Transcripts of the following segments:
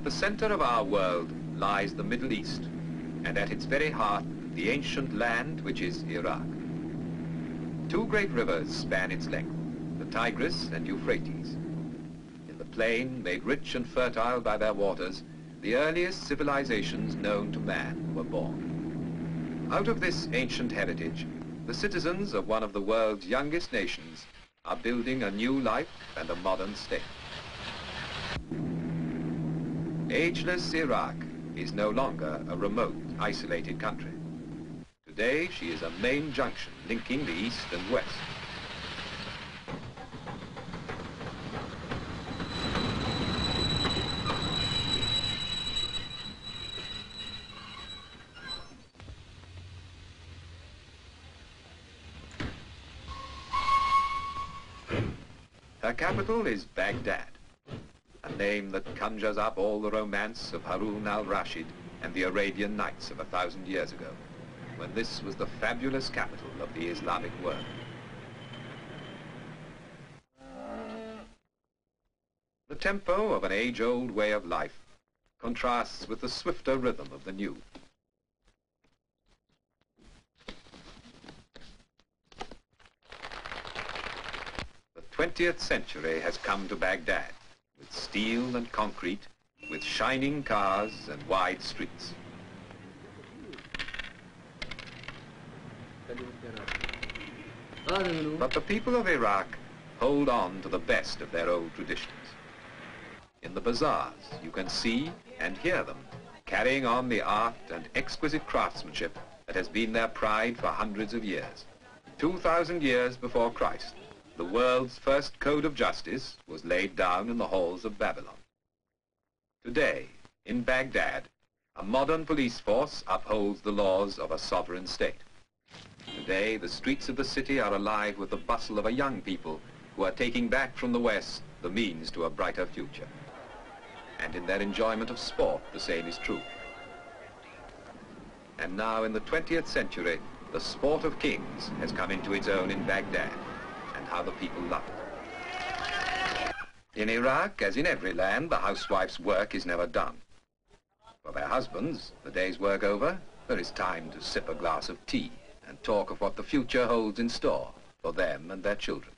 At the center of our world lies the Middle East, and at its very heart, the ancient land which is Iraq. Two great rivers span its length, the Tigris and Euphrates. In the plain, made rich and fertile by their waters, the earliest civilizations known to man were born. Out of this ancient heritage, the citizens of one of the world's youngest nations are building a new life and a modern state. Ageless Iraq is no longer a remote, isolated country. Today, she is a main junction linking the east and west. Her capital is Baghdad, a name that conjures up all the romance of Harun al-Rashid and the Arabian Nights of 1,000 years ago, when this was the fabulous capital of the Islamic world. The tempo of an age-old way of life contrasts with the swifter rhythm of the new. The 20th century has come to Baghdad, with steel and concrete, with shining cars and wide streets. But the people of Iraq hold on to the best of their old traditions. In the bazaars, you can see and hear them carrying on the art and exquisite craftsmanship that has been their pride for hundreds of years. 2,000 years before Christ, the world's first code of justice was laid down in the halls of Babylon. Today, in Baghdad, a modern police force upholds the laws of a sovereign state. Today, the streets of the city are alive with the bustle of a young people who are taking back from the West the means to a brighter future. And in their enjoyment of sport, the same is true. And now, in the 20th century, the sport of kings has come into its own in Baghdad, and how the people love it. In Iraq, as in every land, the housewife's work is never done. For their husbands, the day's work over, there is time to sip a glass of tea and talk of what the future holds in store for them and their children.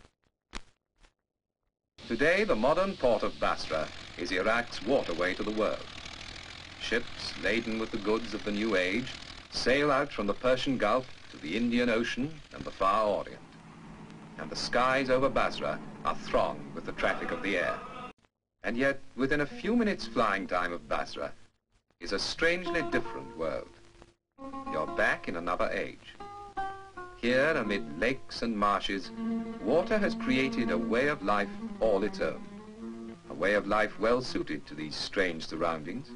Today, the modern port of Basra is Iraq's waterway to the world. Ships laden with the goods of the new age sail out from the Persian Gulf to the Indian Ocean and the Far Orient. And the skies over Basra are thronged with the traffic of the air. And yet, within a few minutes flying time of Basra is a strangely different world. You're back in another age. Here, amid lakes and marshes, water has created a way of life all its own. A way of life well suited to these strange surroundings,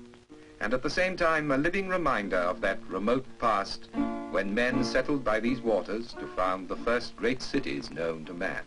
and at the same time a living reminder of that remote past when men settled by these waters to found the first great cities known to man.